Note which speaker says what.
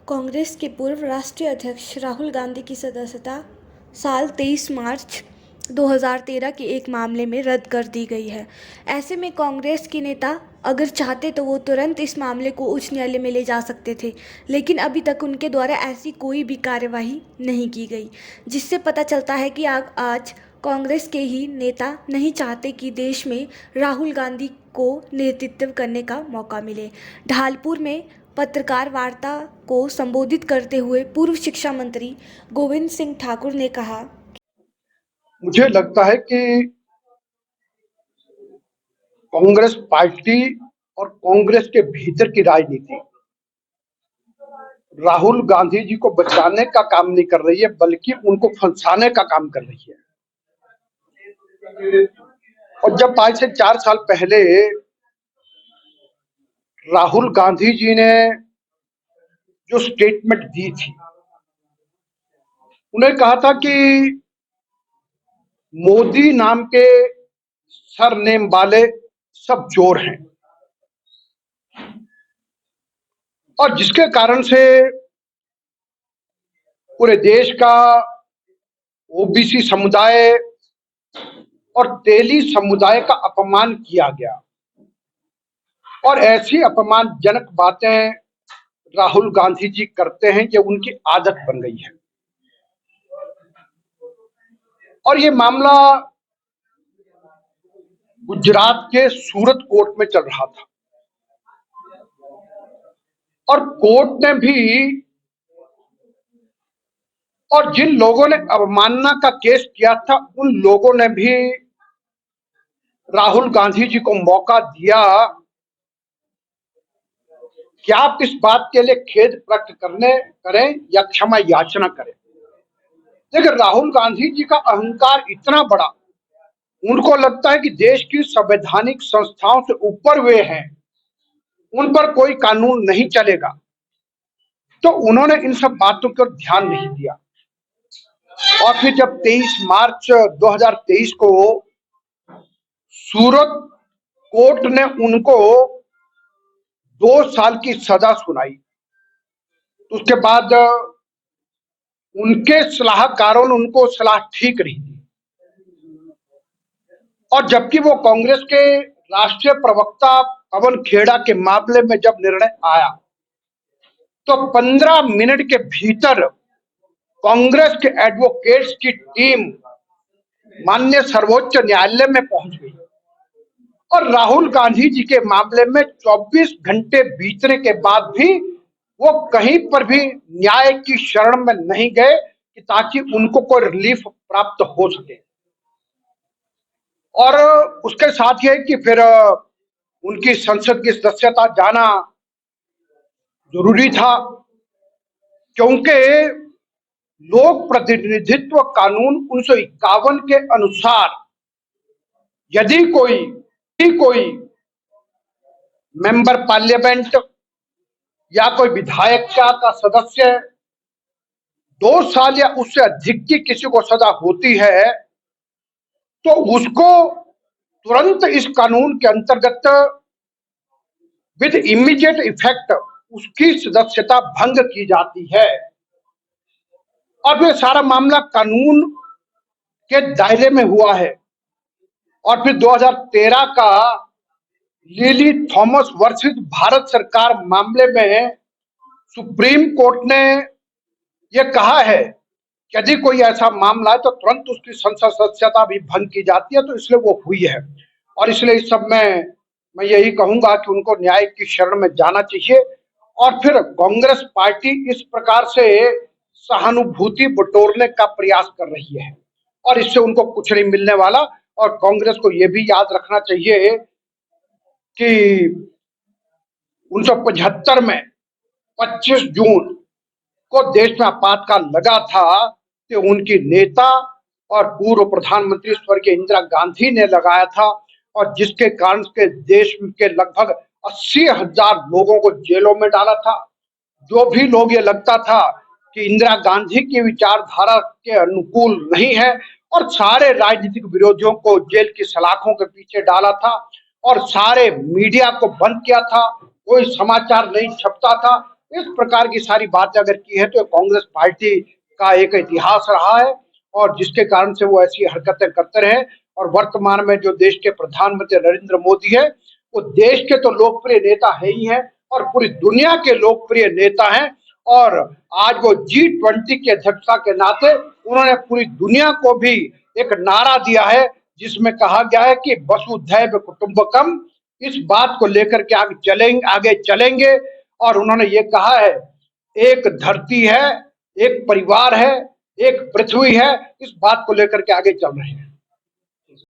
Speaker 1: कांग्रेस के पूर्व राष्ट्रीय अध्यक्ष राहुल गांधी की सदस्यता साल 23 मार्च 2013 के एक मामले में रद्द कर दी गई है। ऐसे में कांग्रेस के नेता अगर चाहते तो वो तुरंत इस मामले को उच्च न्यायालय में ले जा सकते थे, लेकिन अभी तक उनके द्वारा ऐसी कोई भी कार्यवाही नहीं की गई, जिससे पता चलता है कि आज कांग्रेस के ही नेता नहीं चाहते कि देश में राहुल गांधी को नेतृत्व करने का मौका मिले। ढालपुर में पत्रकार वार्ता को संबोधित करते हुए पूर्व शिक्षा मंत्री गोविंद सिंह ठाकुर ने कहा,
Speaker 2: मुझे लगता है कि कांग्रेस पार्टी और कांग्रेस के भीतर की राजनीति राहुल गांधी जी को बचाने का काम नहीं कर रही है, बल्कि उनको फंसाने का काम कर रही है। और जब आज से 4 साल पहले राहुल गांधी जी ने जो स्टेटमेंट दी थी, उन्हें कहा था कि मोदी नाम के सरनेम वाले सब चोर हैं, और जिसके कारण से पूरे देश का ओबीसी समुदाय और तेली समुदाय का अपमान किया गया। और ऐसी अपमानजनक बातें राहुल गांधी जी करते हैं, ये उनकी आदत बन गई है। और ये मामला गुजरात के सूरत कोर्ट में चल रहा था, और कोर्ट ने भी, और जिन लोगों ने अवमानना का केस किया था, उन लोगों ने भी राहुल गांधी जी को मौका दिया कि आप इस बात के लिए खेद व्यक्त करें या क्षमा याचना करें। लेकिन राहुल गांधी जी का अहंकार इतना बड़ा, उनको लगता है कि देश की संवैधानिक संस्थाओं से ऊपर वे हैं, उन पर कोई कानून नहीं चलेगा, तो उन्होंने इन सब बातों पर ध्यान नहीं दिया। और फिर जब 23 मार्च 2023 को सूरत कोर्ट ने उनको 2 साल की सजा सुनाई, तो उसके बाद उनके सलाहकारों ने उनको सलाह ठीक नहीं दी। और जबकि वो कांग्रेस के राष्ट्रीय प्रवक्ता पवन खेड़ा के मामले में जब निर्णय आया, तो 15 मिनट के भीतर कांग्रेस के एडवोकेट्स की टीम माननीय सर्वोच्च न्यायालय में पहुंच गई, और राहुल गांधी जी के मामले में 24 घंटे बीतने के बाद भी वो कहीं पर भी न्याय की शरण में नहीं गए कि ताकि उनको कोई रिलीफ प्राप्त हो सके। और उसके साथ ही कि फिर उनकी संसद की सदस्यता जाना जरूरी था, क्योंकि लोक प्रतिनिधित्व कानून 1951 के अनुसार यदि कोई मेंबर पार्लियामेंट या कोई विधायक का सदस्य 2 साल या उससे अधिक की किसी को सजा होती है, तो उसको तुरंत इस कानून के अंतर्गत विद इमीडिएट इफेक्ट उसकी सदस्यता भंग की जाती है। और फिर सारा मामला कानून के दायरे में हुआ है। और फिर 2013 का लिली थॉमस वर्सेस भारत सरकार मामले में सुप्रीम कोर्ट ने यह कहा है कि यदि कोई ऐसा मामला है तो तुरंत उसकी संसद सदस्यता भी भंग की जाती है, तो इसलिए वो हुई है। और इसलिए इस सब में मैं यही कहूंगा कि उनको न्याय की शरण में जाना चाहिए। और फिर कांग्रेस पार्टी इस प्रकार से सहानुभूति बटोरने का प्रयास कर रही है, और इससे उनको कुछ नहीं मिलने वाला। और कांग्रेस को यह भी याद रखना चाहिए कि 1975 में 25 जून को देश में आपातकाल लगा था, कि उनकी नेता और पूर्व प्रधानमंत्री स्वर्गीय इंदिरा गांधी ने लगाया था, और जिसके कारण के देश के लगभग 80,000 लोगों को जेलों में डाला था। जो भी लोग ये लगता था कि इंदिरा गांधी की विचारधारा के अनुकूल नहीं है, और सारे राजनीतिक विरोधियों को जेल की सलाखों के पीछे डाला था, और सारे मीडिया को बंद किया था, कोई समाचार नहीं छपता था। इस प्रकार की सारी बातें अगर की है तो कांग्रेस पार्टी का एक इतिहास रहा है और जिसके कारण से वो ऐसी हरकतें करते रहे। और वर्तमान में जो देश के प्रधानमंत्री नरेंद्र मोदी है, वो देश के तो लोकप्रिय नेता है ही है और पूरी दुनिया के लोकप्रिय नेता हैं। और आज वो G20 की अध्यक्षता के नाते उन्होंने पूरी दुनिया को भी एक नारा दिया है जिसमें कहा गया है कि वसुधैव कुटुंबकम। इस बात को लेकर के आगे चलेंगे और उन्होंने ये कहा है, एक धरती है, एक परिवार है, एक पृथ्वी है। इस बात को लेकर के आगे चल रहे हैं।